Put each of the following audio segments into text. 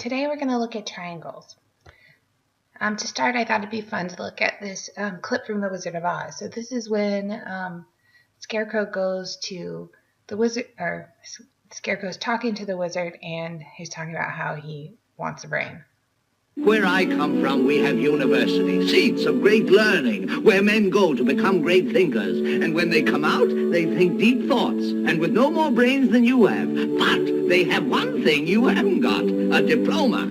Today we're going to look at triangles. To start, I thought it'd be fun to look at this clip from The Wizard of Oz. So this is when Scarecrow goes to the wizard, or Scarecrow's talking to the wizard, and he's talking about how he wants a brain. Where I come from, we have universities, seats of great learning, where men go to become great thinkers. And when they come out, they think deep thoughts, and with no more brains than you have. But they have one thing you haven't got, a diploma.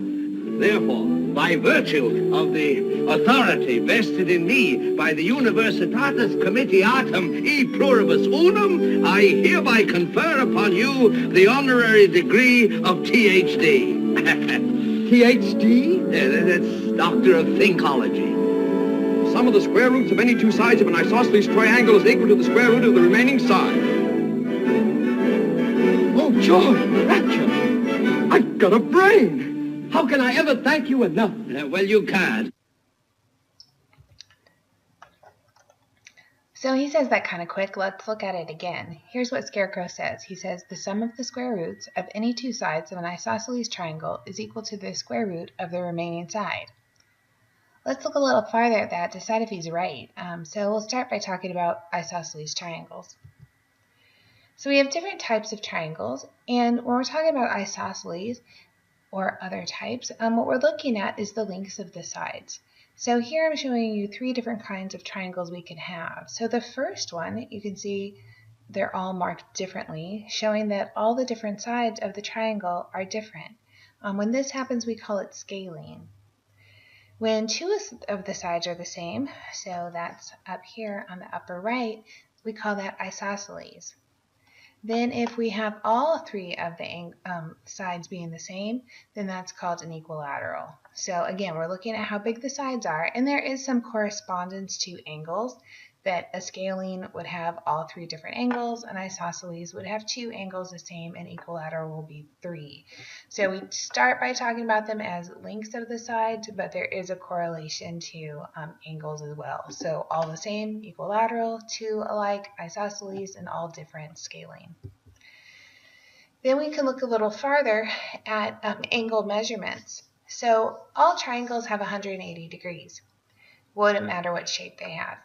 Therefore, by virtue of the authority vested in me by the Universitatis Comitiatum e Pluribus Unum, I hereby confer upon you the honorary degree of Ph.D. Ph.D.? That's Doctor of Thinkology. Sum of the square roots of any two sides of an isosceles triangle is equal to the square root of the remaining side. Oh, joy, rapture! I've got a brain! How can I ever thank you enough? Well, you can't. So he says that kind of quick. Let's look at it again. Here's what Scarecrow says. He says the sum of the square roots of any two sides of an isosceles triangle is equal to the square root of the remaining side. Let's look a little farther at that to decide if he's right. So we'll start by talking about isosceles triangles. So we have different types of triangles, and when we're talking about isosceles or other types, what we're looking at is the lengths of the sides. So here I'm showing you three different kinds of triangles we can have. So the first one, you can see they're all marked differently, showing that all the different sides of the triangle are different. When this happens, we call it scaling. When two of the sides are the same, so that's up here on the upper right, we call that isosceles. Then if we have all three of the sides being the same, then that's called an equilateral. So again, we're looking at how big the sides are, and there is some correspondence to angles, that a scaling would have all three different angles, and isosceles would have two angles the same, and equilateral will be three. So we start by talking about them as lengths of the sides, but there is a correlation to angles as well. So all the same, equilateral, two alike, isosceles, and all different scaling. Then we can look a little farther at angle measurements. So all triangles have 180 degrees. Wouldn't matter what shape they have.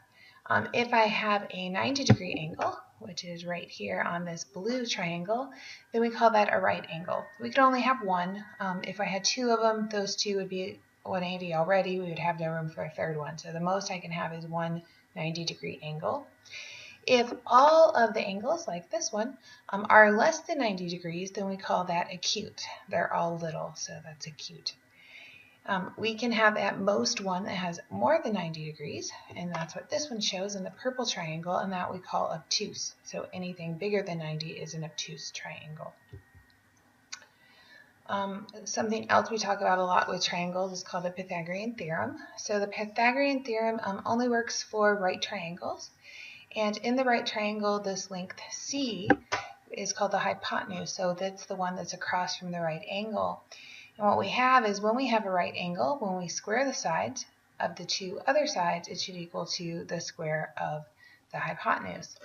If I have a 90-degree angle, which is right here on this blue triangle, then we call that a right angle. We could only have one. If I had two of them, those two would be 180 already. We would have no room for a third one. So the most I can have is one 90-degree angle. If all of the angles, like this one, are less than 90 degrees, then we call that acute. They're all little, so that's acute. We can have at most one that has more than 90 degrees, and that's what this one shows in the purple triangle, and that we call obtuse. So anything bigger than 90 is an obtuse triangle. Something else we talk about a lot with triangles is called the Pythagorean theorem. So the Pythagorean theorem only works for right triangles, and in the right triangle, this length C is called the hypotenuse, so that's the one that's across from the right angle. And what we have is when we have a right angle, when we square the sides of the two other sides, it should equal to the square of the hypotenuse.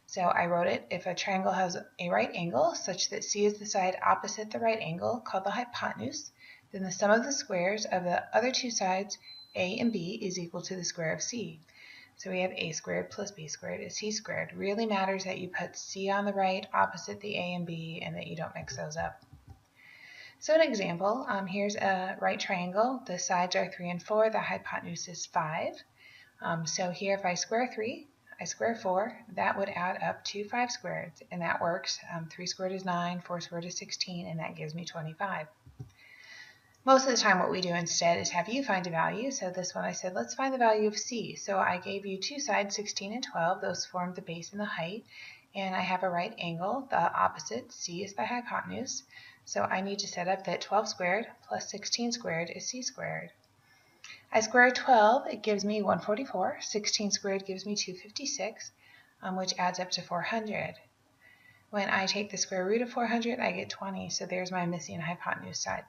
So I wrote it, if a triangle has a right angle such that C is the side opposite the right angle, called the hypotenuse, then the sum of the squares of the other two sides, A and B, is equal to the square of C. So we have A squared plus B squared is C squared. It really matters that you put C on the right opposite the A and B and that you don't mix those up. So an example, here's a right triangle. The sides are 3 and 4. The hypotenuse is 5. So here if I square 3, I square 4, that would add up to 5 squared. And that works. 3 squared is 9, 4 squared is 16, and that gives me 25. Most of the time what we do instead is have you find a value. So this one I said, let's find the value of C. So I gave you two sides, 16 and 12. Those form the base and the height. And I have a right angle. The opposite, C, is the hypotenuse. So I need to set up that 12 squared plus 16 squared is C squared. I square 12, it gives me 144. 16 squared gives me 256, which adds up to 400. When I take the square root of 400, I get 20. So there's my missing hypotenuse side.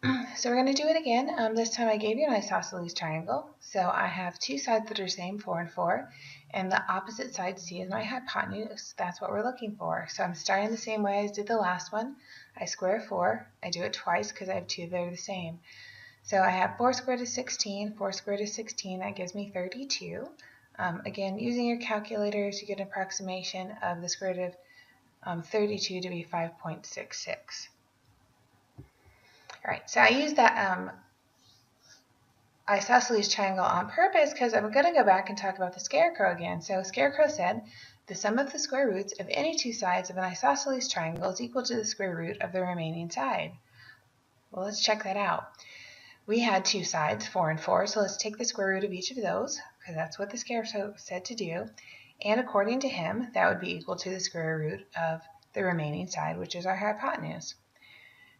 So we're going to do it again. This time I gave you an isosceles triangle. So I have two sides that are the same, 4 and 4, and the opposite side C is my hypotenuse. That's what we're looking for. So I'm starting the same way as did the last one. I square 4. I do it twice because I have two that are the same. So I have 4 squared is 16. 4 squared is 16. That gives me 32. Again, using your calculators, you get an approximation of the square root of 32 to be 5.66. All right, so I use that isosceles triangle on purpose because I'm going to go back and talk about the scarecrow again. So scarecrow said, the sum of the square roots of any two sides of an isosceles triangle is equal to the square root of the remaining side. Well, let's check that out. We had two sides, 4 and 4, so let's take the square root of each of those, because that's what the scarecrow said to do. And according to him, that would be equal to the square root of the remaining side, which is our hypotenuse.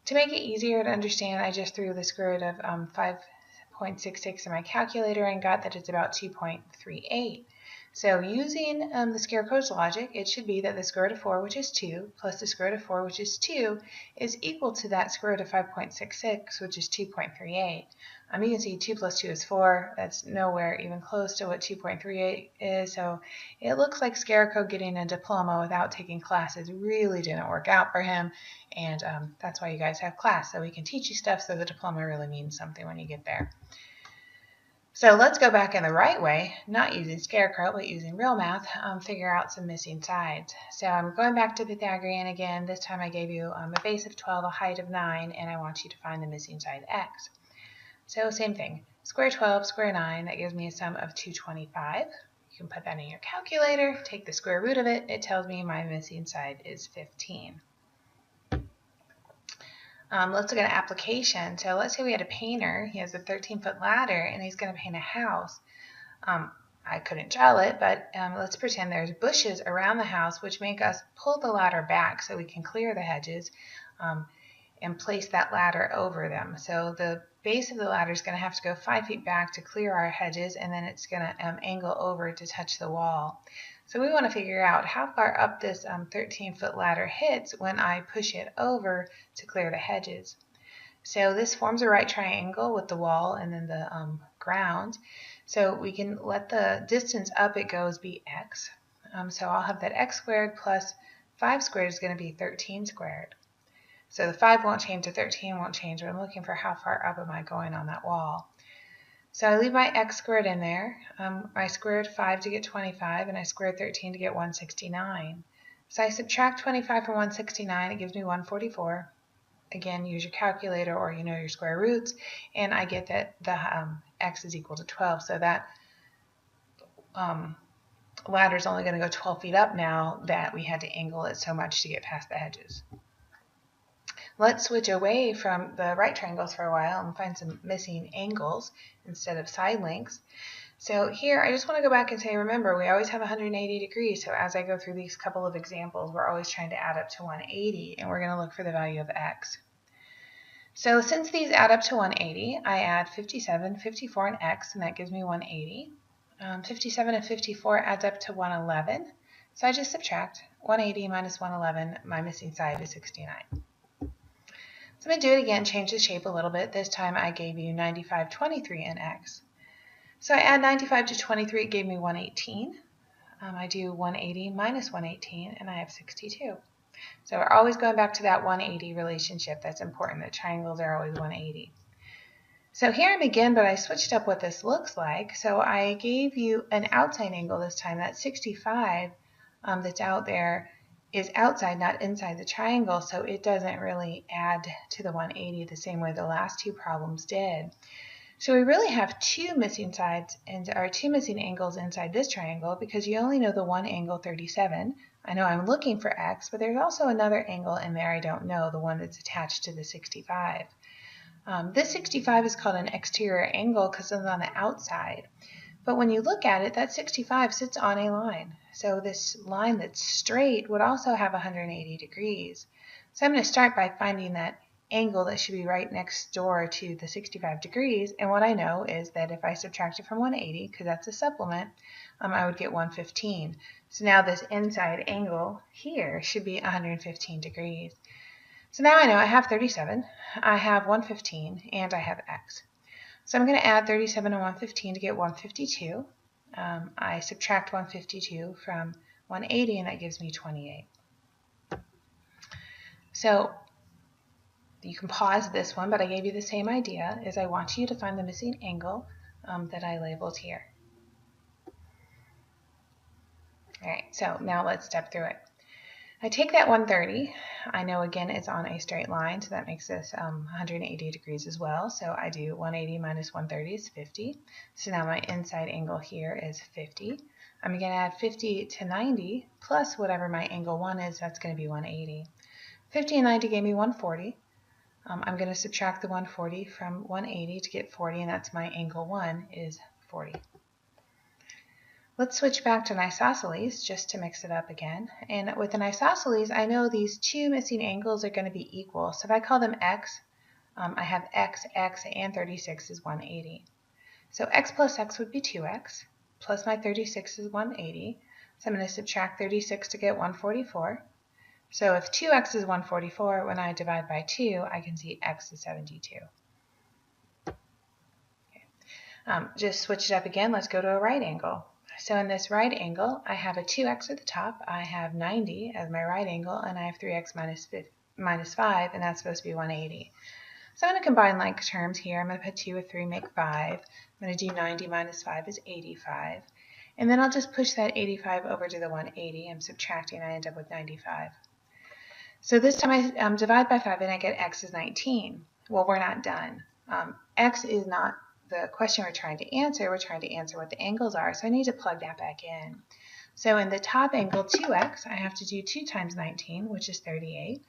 To make it easier to understand, I just threw the square root of 5.66 in my calculator and got that it's about 2.38. So using the scarecrow's logic, it should be that the square root of 4, which is 2, plus the square root of 4, which is 2, is equal to that square root of 5.66, which is 2.38. You can see 2 plus 2 is 4. That's nowhere even close to what 2.38 is. So it looks like Scarecrow getting a diploma without taking classes really didn't work out for him. And that's why you guys have class, so we can teach you stuff so the diploma really means something when you get there. So let's go back in the right way, not using Scarecrow, but using real math, figure out some missing sides. So I'm going back to Pythagorean again. This time I gave you a base of 12, a height of 9, and I want you to find the missing side x. So same thing, square 12, square 9, that gives me a sum of 225. You can put that in your calculator, take the square root of it. It tells me my missing side is 15. Let's look at an application. So let's say we had a painter. He has a 13-foot ladder, and he's going to paint a house. I couldn't draw it, but let's pretend there's bushes around the house, which make us pull the ladder back so we can clear the hedges and place that ladder over them. So the base of the ladder is going to have to go 5 feet back to clear our hedges, and then it's going to angle over to touch the wall. So we want to figure out how far up this 13-foot ladder hits when I push it over to clear the hedges. So this forms a right triangle with the wall and then the ground. So we can let the distance up it goes be x. So I'll have that x squared plus 5 squared is going to be 13 squared. So the 5 won't change, the 13 won't change, but I'm looking for how far up am I going on that wall. So I leave my x squared in there. I squared 5 to get 25, and I squared 13 to get 169. So I subtract 25 from 169, it gives me 144. Again, use your calculator or you know your square roots, and I get that the x is equal to 12. So that ladder is only going to go 12 feet up now that we had to angle it so much to get past the hedges. Let's switch away from the right triangles for a while and find some missing angles instead of side lengths. So here, I just want to go back and say, remember, we always have 180 degrees. So as I go through these couple of examples, we're always trying to add up to 180, and we're going to look for the value of x. So since these add up to 180, I add 57, 54, and x, and that gives me 180. 57 and 54 adds up to 111. So I just subtract 180 minus 111. My missing side is 69. So I'm going to do it again, change the shape a little bit. This time I gave you 95, 23 in x. So I add 95 to 23, it gave me 118. I do 180 minus 118, and I have 62. So we're always going back to that 180 relationship. That's important, that triangles are always 180. So here I'm again, but I switched up what this looks like. So I gave you an outside angle this time. That 65 that's out there is outside, not inside the triangle, so it doesn't really add to the 180 the same way the last two problems did. So we really have two missing sides or two missing angles inside this triangle because you only know the one angle 37. I know I'm looking for x, but there's also another angle in there I don't know, the one that's attached to the 65. This 65 is called an exterior angle because it's on the outside. But when you look at it, that 65 sits on a line. So this line that's straight would also have 180 degrees. So I'm going to start by finding that angle that should be right next door to the 65 degrees. And what I know is that if I subtract it from 180, because that's a supplement, I would get 115. So now this inside angle here should be 115 degrees. So now I know I have 37, I have 115, and I have x. So I'm going to add 37 and 115 to get 152. I subtract 152 from 180, and that gives me 28. So you can pause this one, but I gave you the same idea, is I want you to find the missing angle that I labeled here. All right, so now let's step through it. I take that 130. I know, again, it's on a straight line, so that makes this 180 degrees as well. So I do 180 minus 130 is 50. So now my inside angle here is 50. I'm going to add 50 to 90 plus whatever my angle 1 is. That's going to be 180. 50 and 90 gave me 140. I'm going to subtract the 140 from 180 to get 40, and that's my angle 1 is 40. Let's switch back to an isosceles just to mix it up again. And with an isosceles, I know these two missing angles are going to be equal. So if I call them x, I have x, and 36 is 180. So x plus x would be 2x, plus my 36 is 180. So I'm going to subtract 36 to get 144. So if 2x is 144, when I divide by 2, I can see x is 72. Okay. Just switch it up again. Let's go to a right angle. So in this right angle, I have a 2x at the top, I have 90 as my right angle, and I have 3x minus 5, and that's supposed to be 180. So I'm going to combine like terms here. I'm going to put 2 with 3, make 5. I'm going to do 90 minus 5 is 85. And then I'll just push that 85 over to the 180. I'm subtracting, I end up with 95. So this time I divide by 5 and I get x is 19. Well, we're not done. X is not the question we're trying to answer. We're trying to answer what the angles are, so I need to plug that back in. So in the top angle 2x, I have to do 2 times 19, which is 38.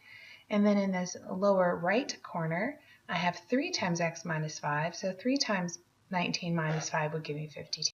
And then in this lower right corner, I have 3 times x minus 5, so 3 times 19 minus 5 would give me 52.